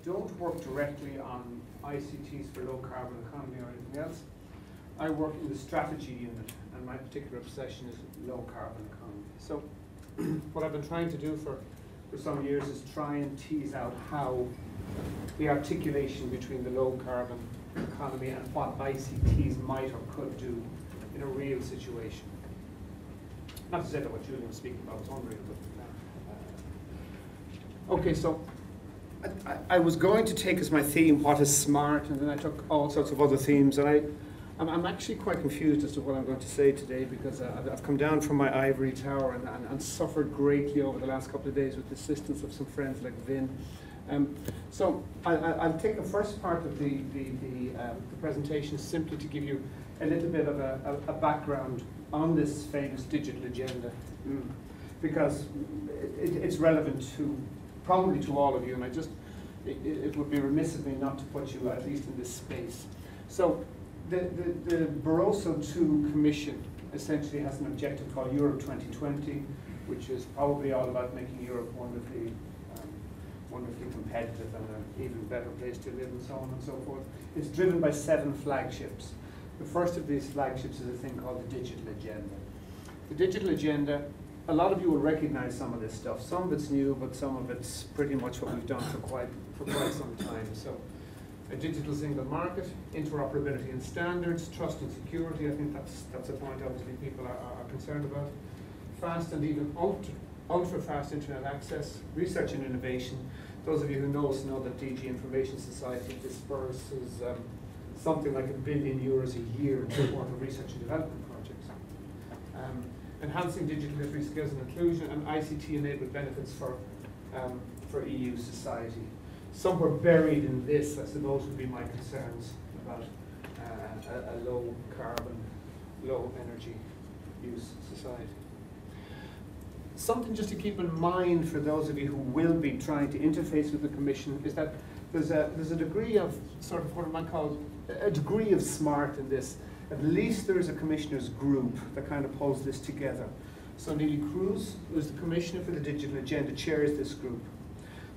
don't work directly on ICTs for low carbon economy or anything else. I work in the strategy unit, and my particular obsession is low carbon economy. So what I've been trying to do for some years is try and tease out how the articulation between the low carbon economy and what ICTs might or could do in a real situation. Not to say that what Julian was speaking about was unreal, but okay, so I was going to take as my theme what is smart, and then I took all sorts of other themes, and I'm actually quite confused as to what I'm going to say today, because I've come down from my ivory tower and suffered greatly over the last couple of days with the assistance of some friends like Vin. So I'll take the first part of the presentation simply to give you a little bit of a background on this famous digital agenda, because it's relevant to probably to all of you, and it would be remiss of me not to put you at least in this space. So the Barroso II Commission essentially has an objective called Europe 2020, which is probably all about making Europe wonderfully competitive and an even better place to live, and so on and so forth. It's driven by 7 flagships. The first of these flagships is a thing called the digital agenda. The digital agenda, a lot of you will recognize some of this stuff. Some of it's new, but some of it's pretty much what we've done for quite some time. So a digital single market, interoperability and standards, trust and security. I think that's a point obviously people are concerned about. Fast and even ultra-fast internet access, research and innovation. Those of you who know us know that DG Information Society disperses something like €1 billion a year in support of research and development projects. Enhancing digital literacy skills and inclusion, and ICT-enabled benefits for EU society. Somewhere buried in this, I suppose, would be my concerns about a low carbon, low energy use society. Something just to keep in mind for those of you who will be trying to interface with the Commission is that there's a degree of sort of what I might call a degree of smart in this. At least there's a commissioners group that kind of pulls this together. So Neelie Kroes, who's the Commissioner for the Digital Agenda, chairs this group.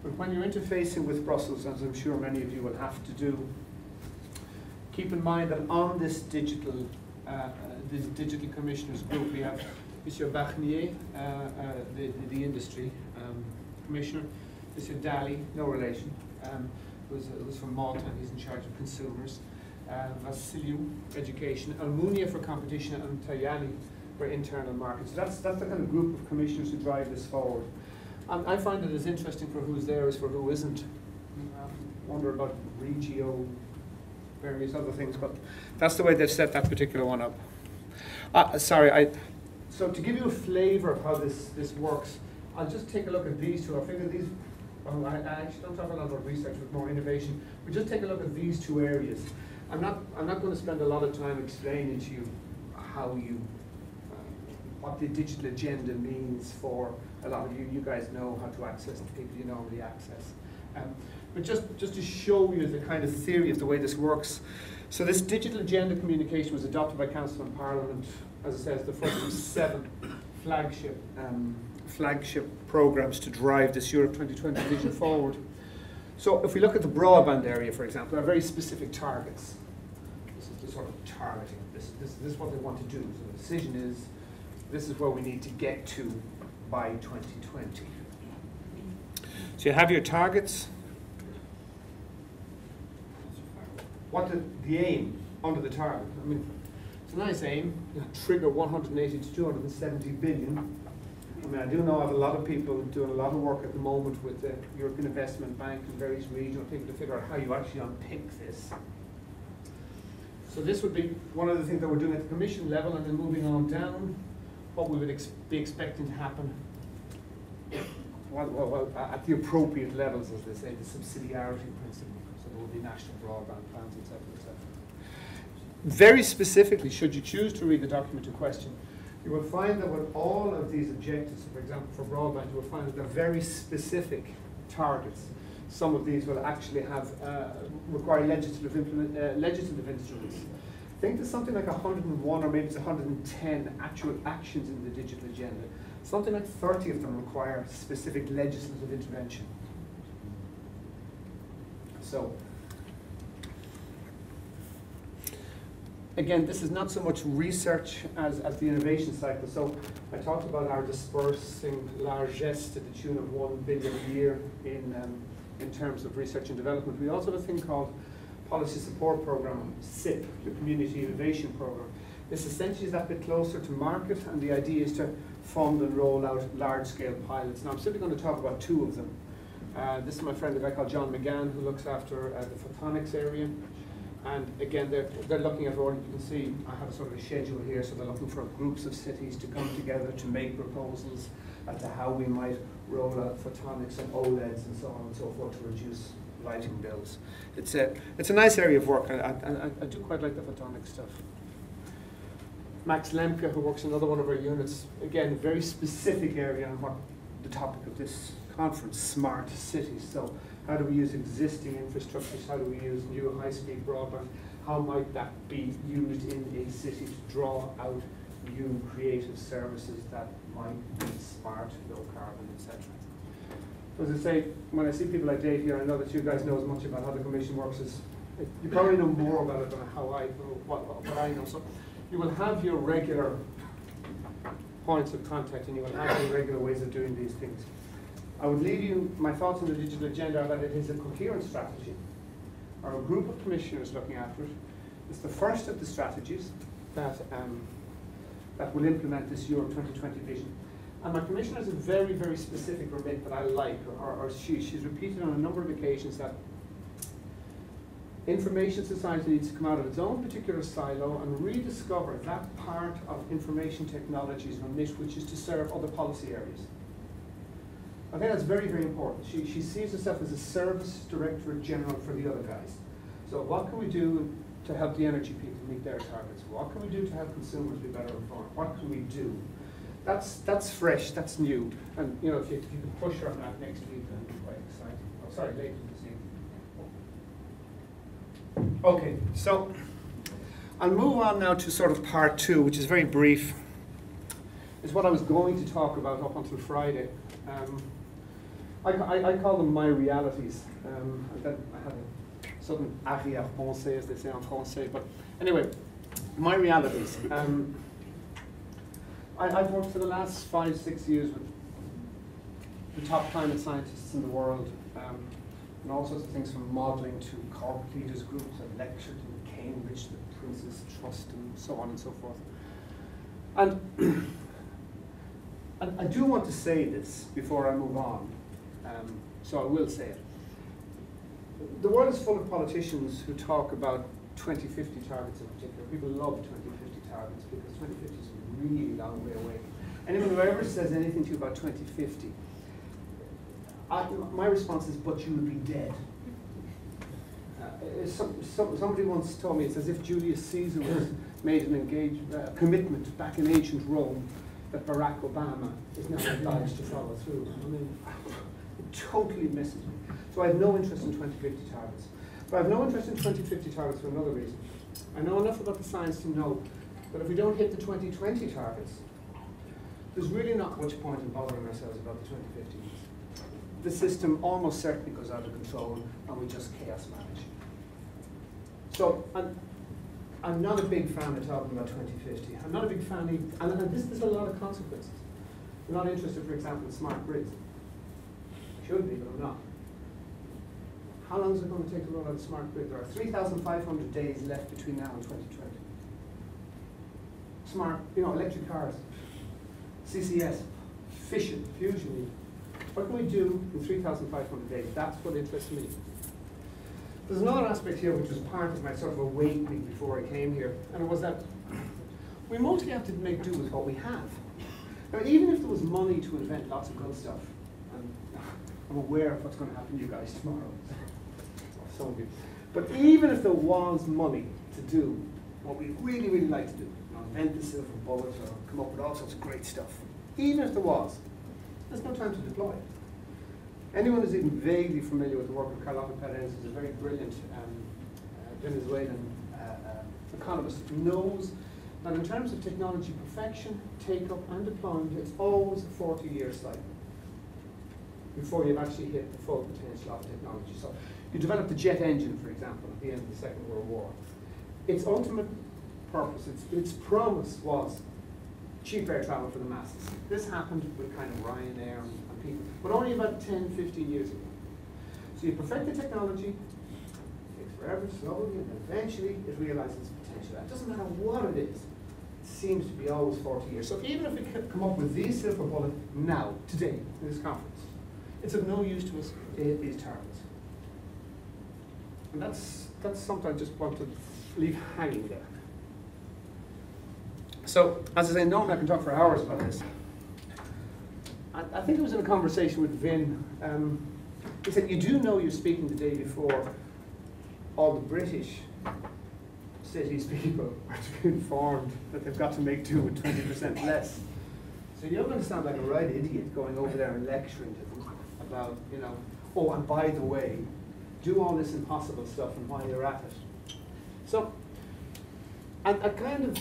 But when you're interfacing with Brussels, as I'm sure many of you will have to do, keep in mind that on this digital commissioners group, we have Monsieur Barnier, the industry commissioner, Monsieur Daly, no relation, who's from Malta, and he's in charge of consumers, Vasiliou, education, Almunia for competition, and Tajani for internal markets. So that's the kind of group of commissioners who drive this forward. I find it as interesting for who's there as for who isn't. Wonder about Regio, various other things, but that's the way they've set that particular one up. So to give you a flavour of how this works, I'll just take a look at these two. I figure these, well, I actually don't talk a lot about research with more innovation, but just take a look at these two areas. I'm not going to spend a lot of time explaining to you how what the digital agenda means for a lot of you. You guys know how to access the people you normally access. But just to show you the kind of theory of the way this works. So this digital agenda communication was adopted by Council and Parliament, as it says, the first of 7 flagship programs to drive this Europe 2020 vision forward. So if we look at the broadband area, for example, there are very specific targets. This is the sort of targeting. This is what they want to do. So the decision is, this is where we need to get to by 2020. So you have your targets. What the aim under the target? I mean, it's a nice aim. Trigger 180 to 270 billion. I mean, I do know of a lot of people doing a lot of work at the moment with the European Investment Bank and various regional people to figure out how you actually unpick this. So this would be one of the things that we're doing at the Commission level, and then moving on down, what we would be expecting to happen at the appropriate levels, as they say, the subsidiarity principle. So there will be national broadband plans, etc., etc. Very specifically, should you choose to read the document in question, you will find that with all of these objectives, for example, for broadband, you will find that they're very specific targets. Some of these will actually have require legislative instruments. I think there's something like 101 or maybe it's 110 actual actions in the digital agenda. Something like 30 of them require specific legislative intervention. So, again, this is not so much research as the innovation cycle. So I talked about our dispersing largesse to the tune of 1 billion a year in terms of research and development. We also have a thing called Policy Support Programme, SIP, the Community Innovation Programme. This essentially is that bit closer to market, and the idea is to fund and roll out large-scale pilots. Now I'm simply going to talk about 2 of them. This is my friend, a guy called John McGann, who looks after the photonics area. And again, they're looking at all, you can see I have a sort of a schedule here, so they're looking for groups of cities to come together to make proposals as to how we might roll out photonics and OLEDs and so on and so forth to reduce lighting bills. It's a nice area of work, and I do quite like the photonics stuff. Max Lemke, who works in another one of our units, again, very specific area on what the topic of this conference, smart cities. So how do we use existing infrastructures? How do we use new high-speed broadband? How might that be used in a city to draw out new creative services that might be smart, low carbon, etc. So as I say, when I see people like Dave here, I know that you guys know as much about how the Commission works as you probably know more about it than how what I know. So you will have your regular points of contact, and you will have your regular ways of doing these things. I would leave you, my thoughts on the digital agenda are that it is a coherent strategy, or a group of commissioners looking after it. It's the first of the strategies that will implement this Europe 2020 vision. And my commissioner has a very, very specific remit that I like, or she's repeated on a number of occasions that information society needs to come out of its own particular silo and rediscover that part of information technology's remit which is to serve other policy areas. I think that's very, very important. She sees herself as a service directorate general for the other guys. So what can we do to help the energy people meet their targets? What can we do to help consumers be better informed? What can we do? That's fresh, that's new. And you know, if you can push her on that next week, then it'll be quite exciting. Oh, sorry, later this evening. Okay, so I'll move on now to sort of part 2, which is very brief. It's what I was going to talk about up until Friday. I call them my realities. I have a sudden arrière-pensée, as they say en français. But anyway, my realities. I've worked for the last 5-6 years with the top climate scientists in the world, and all sorts of things from modelling to corporate leaders groups. I've lectured in Cambridge, the Prince's Trust, and so on and so forth. And I do want to say this before I move on, so I will say it. The world is full of politicians who talk about 2050 targets in particular. People love 2050 targets because 2050 is a really long way away. Anyone who ever says anything to you about 2050, my response is, but you will be dead. Somebody once told me, it's as if Julius Caesar was made an commitment back in ancient Rome that Barack Obama is now obliged to follow through. I mean, it totally misses me. So I have no interest in 2050 targets. But I have no interest in 2050 targets for another reason. I know enough about the science to know that if we don't hit the 2020 targets, there's really not much point in bothering ourselves about the 2050 ones. The system almost certainly goes out of control and we just chaos manage. So I'm not a big fan of talking about 2050. I'm not a big fan, and this has a lot of consequences. I'm not interested, for example, in smart grids. I should be, but I'm not. How long is it going to take to roll out a smart grid? There are 3,500 days left between now and 2020. Smart, electric cars, CCS, fission, fusion. What can we do in 3,500 days? That's what interests me. There's another aspect here which was part of my sort of awakening before I came here, and it was that we mostly have to make do with what we have. Now, even if there was money to invent lots of good stuff, and I'm aware of what's going to happen to you guys tomorrow, some of you, but even if there was money to do what we really, really like to do, invent the silver bullet or come up with all sorts of great stuff, even if there was, there's no time to deploy it. Anyone who's even vaguely familiar with the work of Carlota Perez, who's a very brilliant Venezuelan economist, knows that in terms of technology perfection, take-up and deployment, it's always a 40-year cycle before you've actually hit the full potential of technology. So You developed the jet engine, for example, at the end of the Second World War. Its ultimate purpose, its promise was cheap air travel for the masses. This happened with kind of Ryanair and people, but only about 10, 15 years ago. So you perfect the technology, it takes forever, slowly, and then eventually it realizes its potential. It doesn't matter what it is. It seems to be always 40 years. So even if we could come up with these silver bullet now, today, in this conference, it's of no use to us to hit these targets. And that's something I just want to leave hanging there. So, as I say, normally I can talk for hours about this. I think it was in a conversation with Vin. He said, you do know you're speaking the day before all the British cities people are to be informed that they've got to make do with 20% less. So you're going to sound like a right idiot going over there and lecturing to them about, you know, oh, and by the way, do all this impossible stuff and while you're at it. So, I kind of,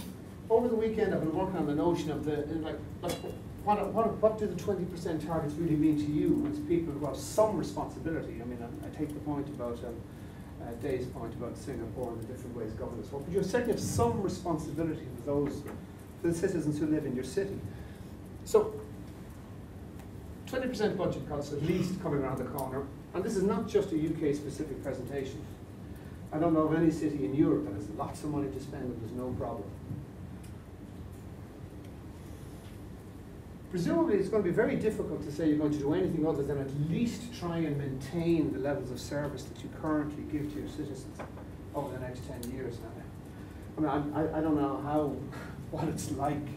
over the weekend I've been working on the notion of the, what do the 20% targets really mean to you as people who have some responsibility? I mean, I take the point about, Dave's point about Singapore and the different ways governments work, but you certainly have some responsibility for the citizens who live in your city. So, 20% budget cuts at least coming around the corner, and this is not just a UK specific presentation. I don't know of any city in Europe that has lots of money to spend and there's no problem. Presumably it's going to be very difficult to say you're going to do anything other than at least try and maintain the levels of service that you currently give to your citizens over the next 10 years now. I mean, I don't know what it's like.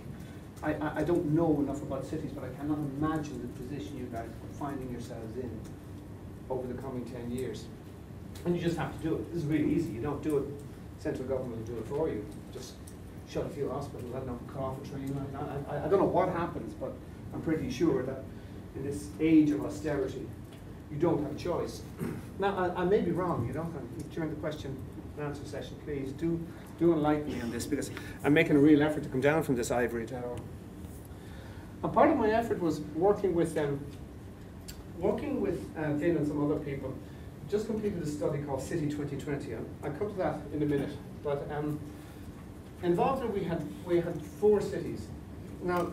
I don't know enough about cities, but I cannot imagine the position you guys are finding yourselves in over the coming 10 years. And you just have to do it. This is really easy. You don't do it, central government will do it for you. Just shut a few hospitals, I don't know, cut off a train line. I don't know what happens, but I'm pretty sure that in this age of austerity, you don't have a choice. Now, I may be wrong, you know, during the question and answer session, please do enlighten me on this, because I'm making a real effort to come down from this ivory tower. And part of my effort was working with Vin and some other people. Just completed a study called City 2020. I'll come to that in a minute. But involved in we had 4 cities. Now,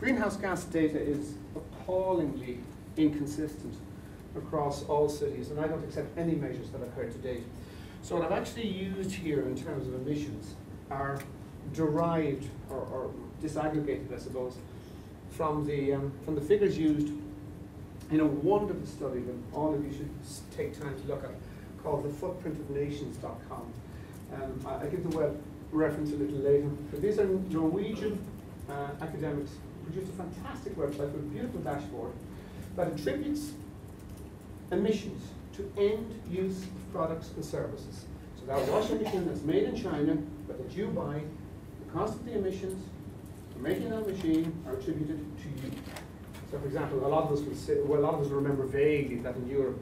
greenhouse gas data is appallingly inconsistent across all cities, and I don't accept any measures that I've heard to date. So what I've actually used here in terms of emissions are derived or disaggregated, I suppose, from the figures used in a wonderful study that all of you should take time to look at, called thefootprintofnations.com. I give the web reference a little later. But these are Norwegian academics who produced a fantastic website with a beautiful dashboard that attributes emissions to end-use products and services. So that washing machine that's made in China, but that you buy, the cost of the emissions for making that machine are attributed to you. So, for example, a lot of us will remember vaguely that in Europe,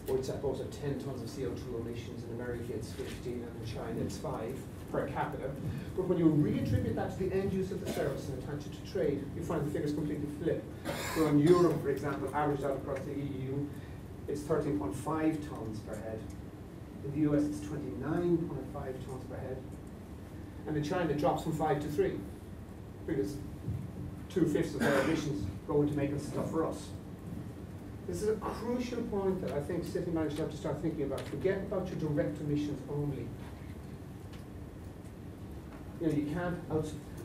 we're supposed to have 10 tons of CO2 emissions. In America, it's 15, and in China, it's 5 per capita. But when you reattribute that to the end use of the service and attach it to trade, you find the figures completely flip. So in Europe, for example, averaged out across the EU, it's 13.5 tons per head. In the US, it's 29.5 tons per head. And in China, it drops from 5 to 3, because 2/5 of their emissions go into making stuff for us. This is a crucial point that I think city managers have to start thinking about. Forget about your direct emissions only. You know, you can't.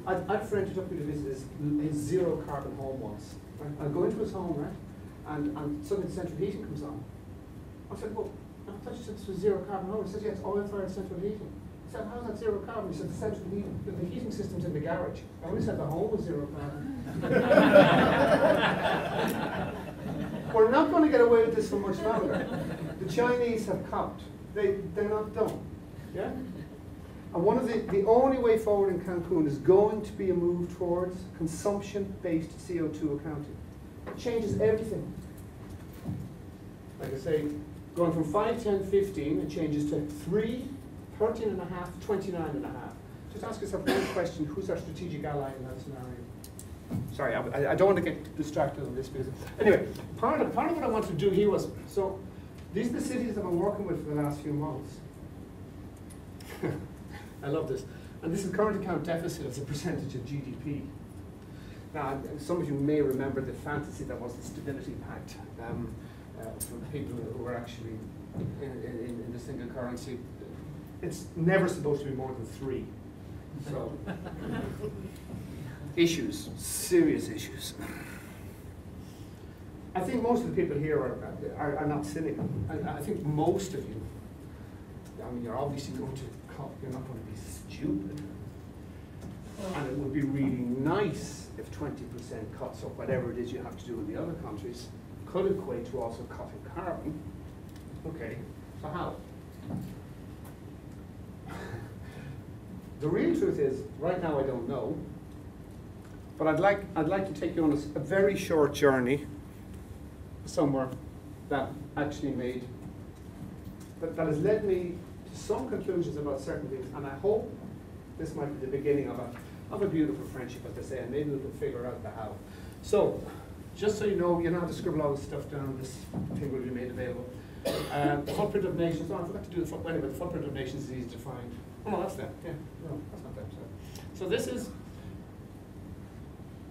I had a friend who took me to visit his zero carbon home once. Right? I go into his home, right, and suddenly central heating comes on. I said, well, I thought you said this was zero carbon home. He said, yeah, it's oil-fired central heating. I said, how's that zero carbon? He said, the heating system's in the garage. I only said the home was zero carbon. We're not going to get away with this for much longer. The Chinese have copped. They're not done. Yeah? And one of the only way forward in Cancun is going to be a move towards consumption-based CO2 accounting. It changes everything. Like I say, going from 5, 10, 15, it changes to 3, 13.5, 29.5. Just ask yourself one question: who's our strategic ally in that scenario? Sorry, I don't want to get distracted on this, because anyway, part of what I wanted to do here was, so These are the cities that I'm working with for the last few months. I love this. And this is current account deficit as a percentage of GDP. Now, some of you may remember the fantasy that was the Stability Pact from people who were actually in the single currency. It's never supposed to be more than 3. So, issues, serious issues. I think most of the people here are not cynical. I think most of you, I mean, you're obviously going to COP, you're not going to be stupid. And it would be really nice if 20% cuts or whatever it is you have to do in the other countries could equate to also cutting carbon. Okay, so how? The real truth is, right now I don't know, but I'd like to take you on a very short journey somewhere that actually that has led me to some conclusions about certain things, and I hope this might be the beginning of a beautiful friendship, as they say, and maybe we can figure out the how. So, just so you know how to scribble all this stuff down. This thing will be made available. The footprint of nations. Oh, I forgot to do the footprint. Anyway, the footprint of nations is easy to find. Oh, no, that's that. Yeah, no, that's not that. Sorry. So this is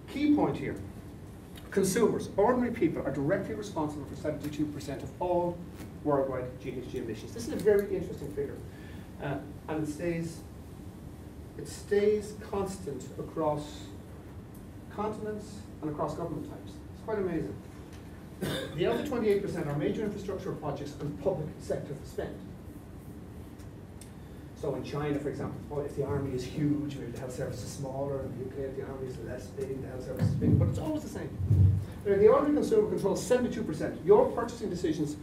key point here. Consumers, ordinary people, are directly responsible for 72% of all worldwide GHG emissions. This is a very interesting figure, and it stays constant across continents and across government types. It's quite amazing. The other 28% are major infrastructure projects and public sector spend. So in China, for example, if the army is huge, maybe the health service is smaller. In the UK, if the army is less big, the health service is big, but it's always the same. Now, the ordinary consumer controls 72%. Your purchasing decisions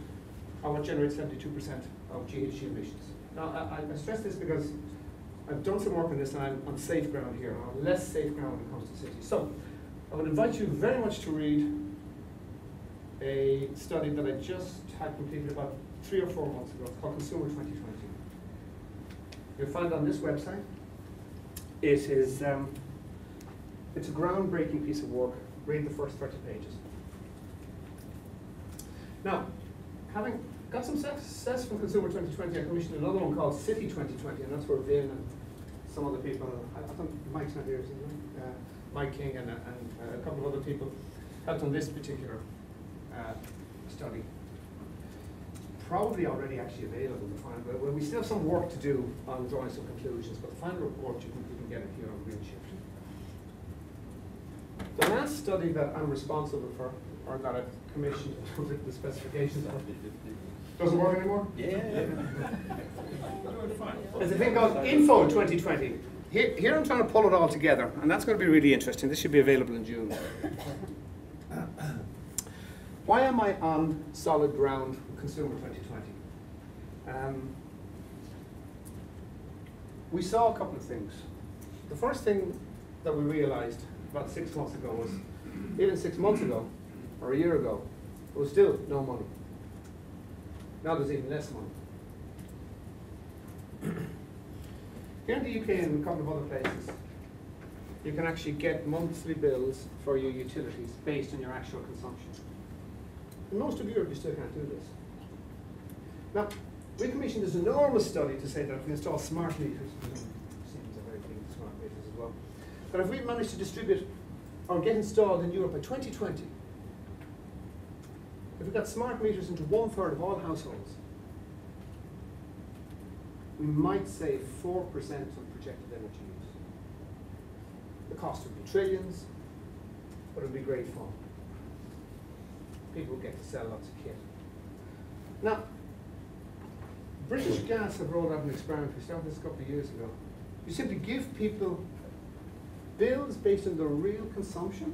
are what generates 72% of GHG emissions. Now, I stress this because I've done some work on this, and I'm on safe ground here. I'm on less safe ground when it comes to cities. So, I would invite you very much to read a study that I just had completed about 3 or 4 months ago. It's called Consumer 2020. You'll find it on this website. It is it's a groundbreaking piece of work. Read the first 30 pages. Now, having got some success from Consumer 2020, I commissioned another one called City 2020, and that's where Vin and some other people, I think Mike's not here, isn't he? Mike King and a couple of other people helped on this particular study. Probably already actually available, the final, but we still have some work to do on drawing some conclusions, but the final report you can get it here on GreenShift. The last study that I'm responsible for, or that I've commissioned and written the specifications of, doesn't work anymore? Yeah. There's a thing called INSFO 2020. Here I'm trying to pull it all together, and that's going to be really interesting. This should be available in June. Why am I on solid ground with Consumer 2020? We saw a couple of things. The first thing that we realized about 6 months ago was, even 6 months ago, or a year ago, there was still no money. Now there's even less money. Here in the UK and a couple of other places, you can actually get monthly bills for your utilities based on your actual consumption. In most of Europe, you still can't do this. Now, we commissioned this enormous study to say that if we install smart meters, seems a very big smart meters as well, that if we manage to distribute or get installed in Europe by 2020, if we got smart meters into 1/3 of all households, we might save 4% on projected energy use. The cost would be trillions, but it would be great fun. People get to sell lots of kit. Now, British Gas have rolled out an experiment. We started this a couple of years ago. You simply give people bills based on their real consumption.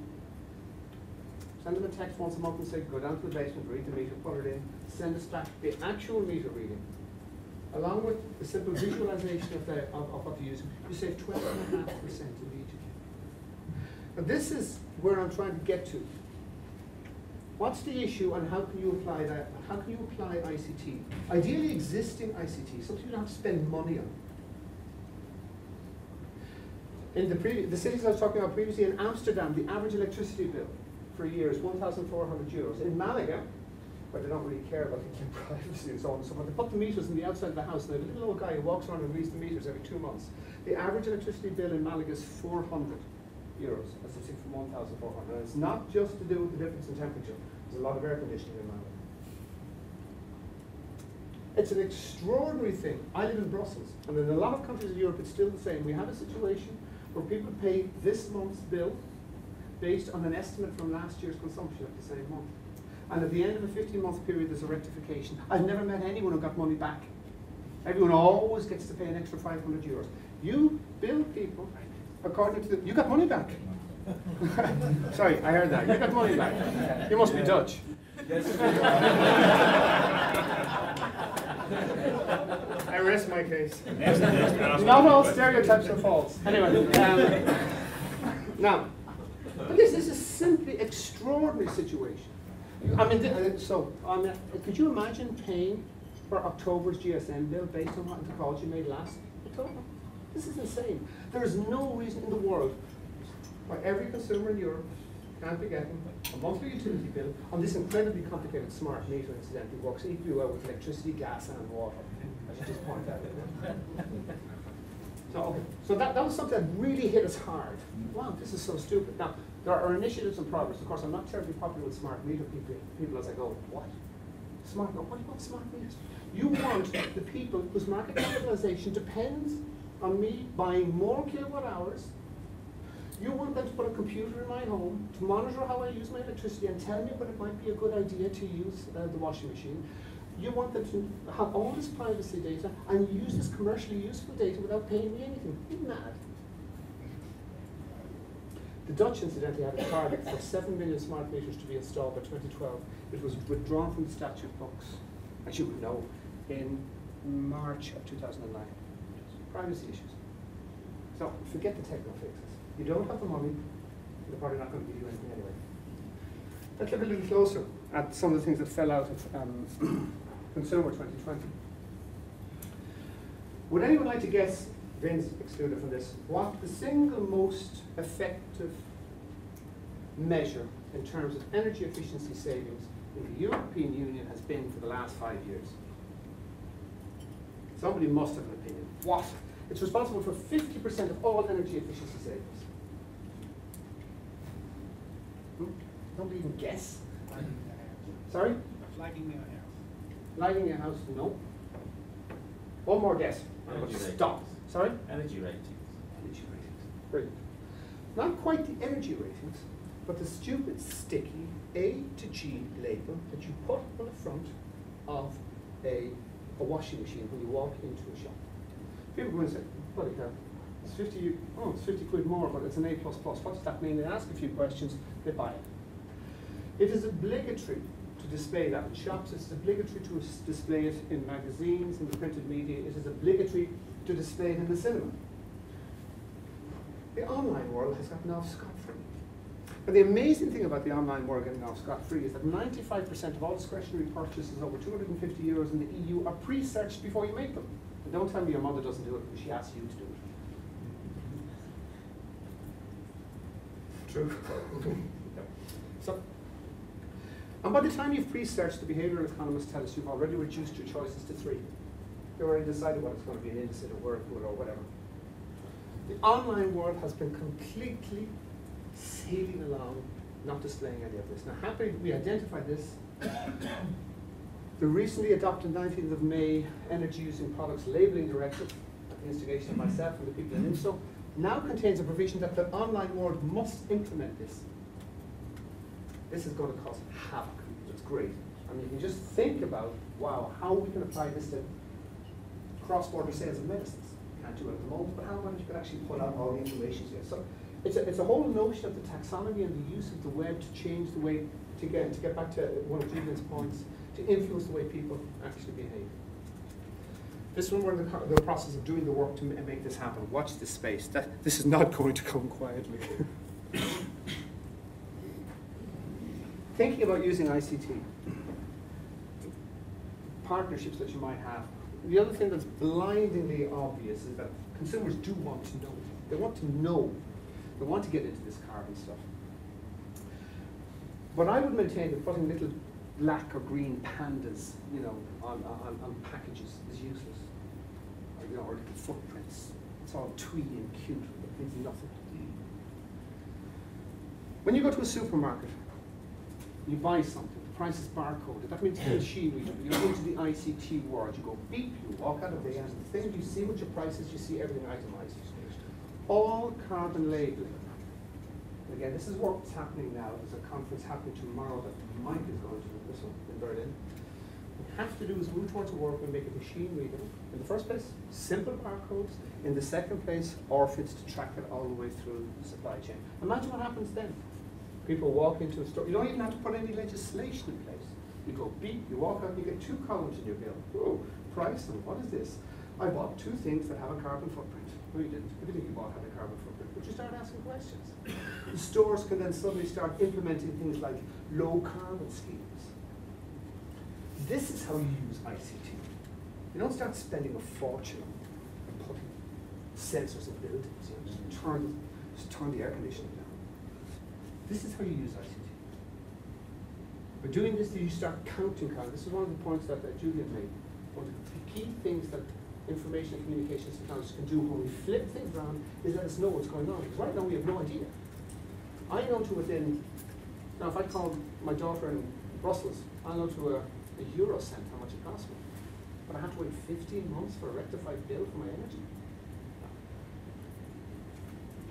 Send them a text once a month and say, go down to the basement, read the meter, put it in, send us back the actual meter reading. Along with the simple visualization of what you're using, you save 12.5% immediately. Now this is where I'm trying to get to. What's the issue and how can you apply that? How can you apply ICT? Ideally existing ICT, something you don't have to spend money on. In the cities I was talking about previously, in Amsterdam, the average electricity bill for a year is €1,400. In Malaga, where they don't really care about things like privacy and so on and so forth. They put the meters on the outside of the house, and they have a little old guy who walks around and reads the meters every 2 months. The average electricity bill in Malaga is €400. That's a from 1,400. And it's not just to do with the difference in temperature. There's a lot of air conditioning in Malaga. It's an extraordinary thing. I live in Brussels, and in a lot of countries in Europe it's still the same. We have a situation where people pay this month's bill based on an estimate from last year's consumption of the same month. And at the end of a 15-month period, there's a rectification. I've never met anyone who got money back. Everyone always gets to pay an extra €500. You bill people according to the, you got money back. Sorry, I heard that. You got money back. You must be Dutch. I rest my case. Not all stereotypes are false. Anyway, now, but this is a simply extraordinary situation. I mean, could you imagine paying for October's GSM bill based on what the calls you made last October? This is insane. There is no reason in the world why every consumer in Europe can't be getting a monthly utility bill on this incredibly complicated smart meter, incidentally, works equally well with electricity, gas, and water. I should just point that out. So that was something that really hit us hard. Wow, this is so stupid. Now, there are initiatives in progress. Of course, I'm not terribly popular with smart meter people as I go, what? Smart, what about smart meters? You want the people whose market capitalization depends on me buying more kilowatt hours. You want them to put a computer in my home to monitor how I use my electricity and tell me when it might be a good idea to use the washing machine. You want them to have all this privacy data and use this commercially useful data without paying me anything. You're mad. The Dutch, incidentally, had a target for 7 million smart meters to be installed by 2012. It was withdrawn from the statute books, as you would know, in March of 2009. Privacy issues. So forget the techno fixes. You don't have the money, they're probably not going to give you anything anyway. Let's look a little closer at some of the things that fell out of Consumer 2020. Would anyone like to guess, Vince excluded from this, what the single most effective measure in terms of energy efficiency savings in the European Union has been for the last 5 years? Somebody must have an opinion. What? It's responsible for 50% of all energy efficiency savings. Nobody even guess? Sorry? Lighting your house. Lighting your house, no. One more guess. Stop. Sorry? Energy ratings. Energy ratings. Brilliant. Not quite the energy ratings, but the stupid, sticky A to G label that you put on the front of a washing machine when you walk into a shop. People go and say, bloody hell, it's 50 quid more, but it's an A++. What does that mean? They ask a few questions, they buy it. It is obligatory to display that in shops. It's obligatory to display it in magazines, in the printed media. It is obligatory to display it in the cinema. The online world has gotten off scot-free. And the amazing thing about the online world getting off scot-free is that 95% of all discretionary purchases over €250 in the EU are pre-searched before you make them. And don't tell me your mother doesn't do it because she asks you to do it. True. So, and by the time you've pre-searched, the behavioral economists tell us you've already reduced your choices to 3. You've already decided what it's going to be, an Indesit or Whirlpool or whatever. The online world has been completely sailing along, not displaying any of this. Now, happily, we identified this. The recently adopted 19th of May Energy Using Products Labelling Directive, at the instigation of myself and the people in INSFO, now contains a provision that the online world must implement this. This is going to cause havoc. It's great. I mean, you can just think about, wow, how we can apply this to cross-border sales of medicines. Can't do it at the moment, but how much you can actually pull out all the information here. So it's a whole notion of the taxonomy and the use of the web to change the way, to get back to one of Julian's points, to influence the way people actually behave. This one, we're in the process of doing the work to make this happen. Watch this space. This is not going to come quietly. Thinking about using ICT, partnerships that you might have. The other thing that's blindingly obvious is that consumers do want to know. They want to know. They want to get into this carbon stuff. But I would maintain that putting little black or green pandas, you know, on packages is useless. Or, you know, or little footprints. It's all tweedy and cute, but it means nothing. When you go to a supermarket, you buy something, the price is barcoded. That means it's a machine reader. You're into the ICT world. You go beep, you walk out of the end. The thing you see what your price is, you see everything itemized. All carbon labeling. Again, this is what's happening now. There's a conference happening tomorrow that Mike is going to, this one, in Berlin. What we have to do is move towards a world where we make a machine readable. In the first place, simple barcodes. In the second place, orphids to track it all the way through the supply chain. Imagine what happens then. People walk into a store. You don't even have to put any legislation in place. You go beep, you walk out, you get 2 columns in your bill. Whoa, price, and what is this? I bought 2 things that have a carbon footprint. No, you didn't. Everything you bought had a carbon footprint. But you start asking questions. The stores can then suddenly start implementing things like low carbon schemes. This is how you use ICT. You don't start spending a fortune on putting sensors in buildings. You know, just turn the air conditioning down. This is how you use ICT. By doing this, you start counting carbon. This is one of the points that Julian made. One of the key things that information and communications technologists can do when we flip things around is let us know what's going on. Because right now we have no idea. I know to within, now if I call my daughter in Brussels, I know to a Eurocent how much it costs me. But I have to wait 15 months for a rectified bill for my energy.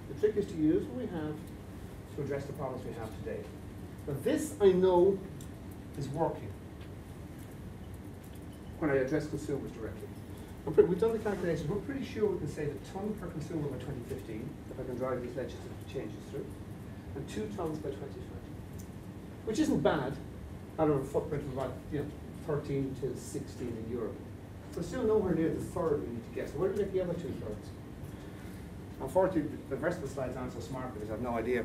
The trick is to use what we have to address the problems we have today. Now this I know is working when I address consumers directly. We've done the calculations. We're pretty sure we can save a ton per consumer by 2015 if I can drive these legislative changes through, and 2 tons by 2020, which isn't bad out of a footprint of about 13 to 16 in Europe. We're still nowhere near the third we need to get. So where do we get the other 2/3? Unfortunately, the rest of the slides aren't so smart because I have no idea.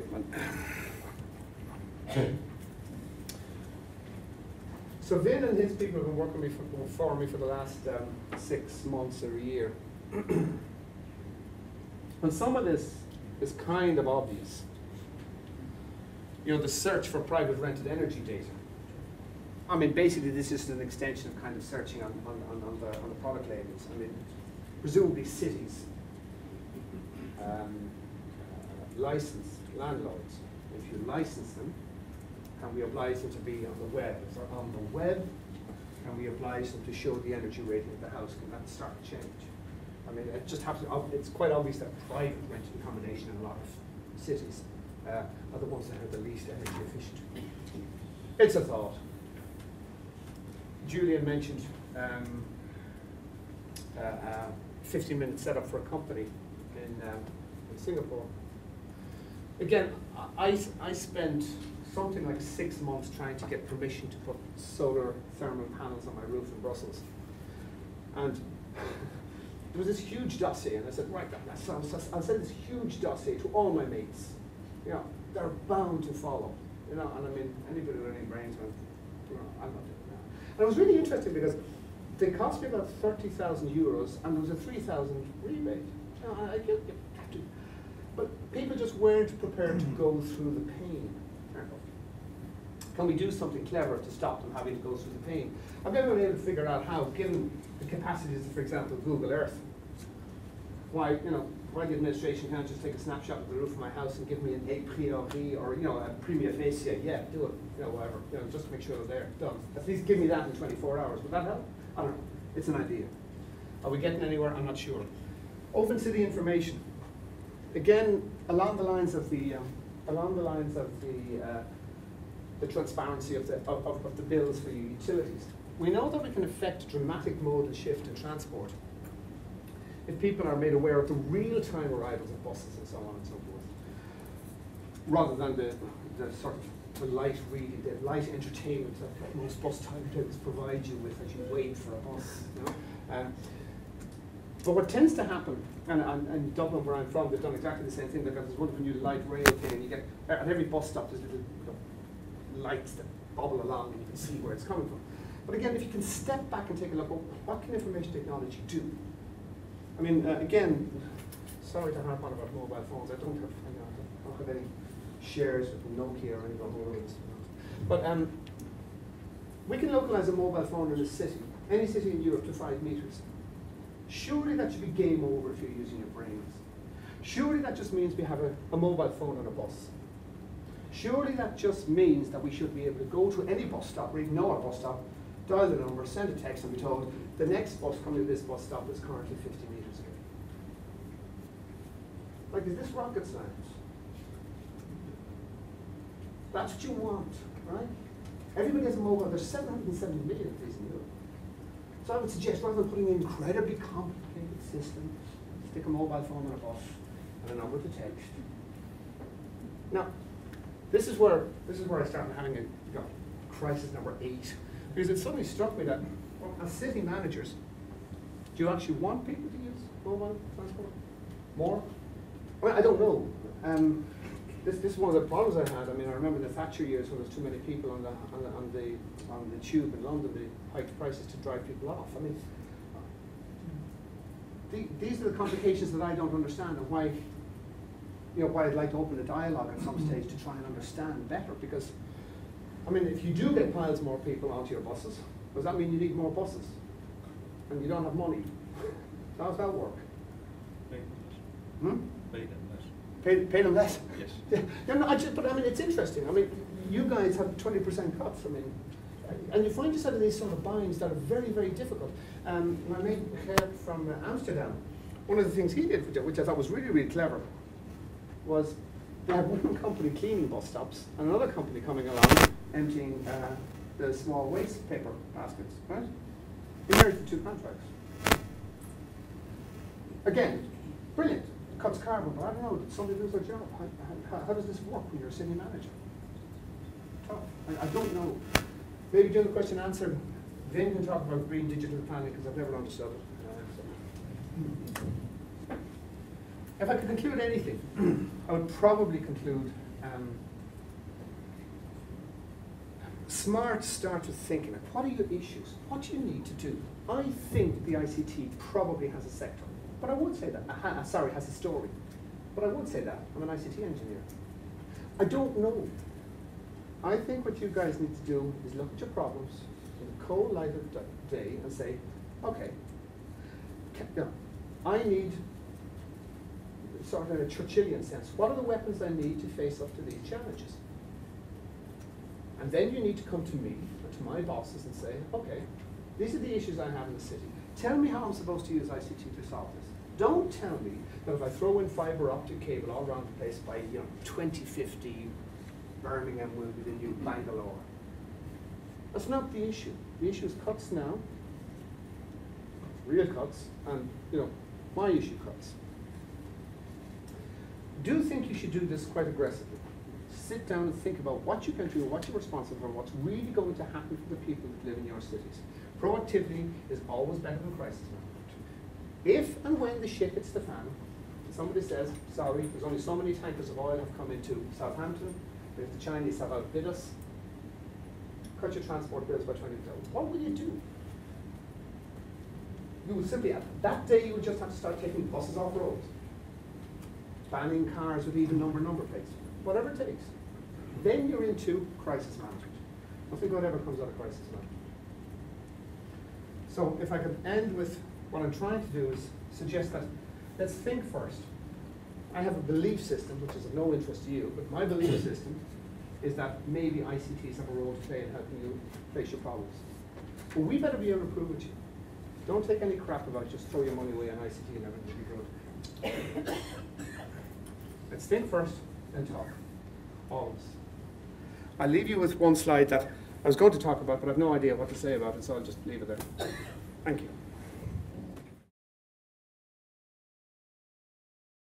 So Vin and his people have been working for me for the last 6 months or a year. And some of this is kind of obvious. You know, the search for private rented energy data. I mean, basically this is an extension of kind of searching on the product labels. I mean, presumably cities, licensed landlords. If you license them, can we oblige them to be on the web? If they're on the web, can we oblige them to show the energy rating of the house? Can that start to change? I mean, it just happens. It's quite obvious that private rented accommodation in a lot of cities are the ones that are the least energy efficient. It's a thought. Julian mentioned 15-minute setup for a company in Singapore. Again, I spent something like 6 months trying to get permission to put solar thermal panels on my roof in Brussels. And there was this huge dossier, and I said, right, I'll send this huge dossier to all my mates. You know, they're bound to follow. You know, and I mean, anybody with any brains went, you know, I'm not doing that. And it was really interesting because they cost me about 30,000 euros, and there was a 3,000 rebate. You know, I get to, but people just weren't prepared to go through the pain. Can we do something clever to stop them having to go through the pain? I've never been able to figure out how, given the capacities of, for example, Google Earth, why the administration can't just take a snapshot of the roof of my house and give me an a priori or a prima facie, yeah, do it, whatever, just to make sure they're there, done. At least give me that in 24 hours. Would that help? I don't know. It's an idea. Are we getting anywhere? I'm not sure. Open city information. Again, along the lines of the transparency of the bills for utilities. We know that we can affect a dramatic modal shift in transport if people are made aware of the real-time arrivals of buses and so on and so forth, rather than the sort of the light reading, the light entertainment that most bus timetables provide you with as you wait for a bus. But what tends to happen, and in Dublin where I'm from, they've done exactly the same thing. They've got this wonderful new light rail thing, and you get at every bus stop there's little lights that bobble along, and you can see where it's coming from. But again, if you can step back and take a look, well, what can information technology do? I mean, again, sorry to harp on about mobile phones. I don't have any shares with Nokia or any of those. But We can localize a mobile phone in a city, any city in Europe, to 5 meters. Surely that should be game over if you're using your brains. Surely that just means we have a mobile phone on a bus. Surely that just means that we should be able to go to any bus stop or even know our bus stop, dial the number, send a text and be told the next bus coming to this bus stop is currently 50 meters away. Like, is this rocket science? That's what you want, right? Everybody has a mobile. There's 770 million of these in Europe. So I would suggest, rather than putting an incredibly complicated system, stick a mobile phone on a bus and a number to text. Now, this is where I started having a crisis number 8, because it suddenly struck me that, well, as city managers, do you actually want people to use mobile transport more? Well, I don't know. This is one of the problems I had. I mean, I remember the Thatcher years when there was too many people on the tube in London. They hiked prices to drive people off. I mean, these are the complications that I don't understand, and why I'd like to open a dialogue at some stage to try and understand better. Because, I mean, if you do get piles more people onto your buses, does that mean you need more buses? And you don't have money? How does that work? Pay them less? Yes. Yeah, no, but I mean, it's interesting. I mean, you guys have 20% cuts. I mean, and you find yourself in these sort of binds that are very, very difficult. My mate Herb from Amsterdam, one of the things he did, which I thought was really, really clever, was they had one company cleaning bus stops and another company coming along emptying the small waste paper baskets, right? He married the 2 contracts. Again, brilliant. Cuts carbon, but I don't know, did somebody lose their job? How does this work when you're a city manager? Tough. I don't know. Maybe during the question and answer, Vin can talk about green digital planning, because I've never understood it. If I could conclude anything, I would probably conclude smart start with thinking. Like, what are your issues? What do you need to do? I think the ICT probably has a sector. But I would say that, has a story. But I would say that. I'm an ICT engineer. I don't know. I think what you guys need to do is look at your problems in the cold light of day and say, okay, I need, sort of in a Churchillian sense, what are the weapons I need to face up to these challenges? And then you need to come to me, or to my bosses, and say, okay, these are the issues I have in the city. Tell me how I'm supposed to use ICT to solve this. Don't tell me that if I throw in fiber optic cable all around the place by 2050, Birmingham will be the new Bangalore. That's not the issue. The issue is cuts now, real cuts, and my issue cuts. Do think you should do this quite aggressively. Sit down and think about what you can do, what you're responsible for, what's really going to happen for the people that live in your cities. Proactivity is always better than crisis management. If and when the shit hits the fan, somebody says, sorry, there's only so many tankers of oil have come into Southampton, if the Chinese have outbid us, cut your transport bills by 20%. What will you do? You would simply, that day you would just have to start taking buses off the roads, banning cars with even number plates, whatever it takes. Then you're into crisis management. Nothing good ever comes out of crisis management. So if I could end with what I'm trying to do is suggest that let's think first. I have a belief system, which is of no interest to you, but my belief system is that maybe ICTs have a role to play in helping you face your problems. But we better be able to prove it to you. Don't take any crap about it, just throw your money away on ICT and everything will be good. Let's think first, then talk. Always. I'll leave you with one slide that I was going to talk about, but I have no idea what to say about it, so I'll just leave it there. Thank you.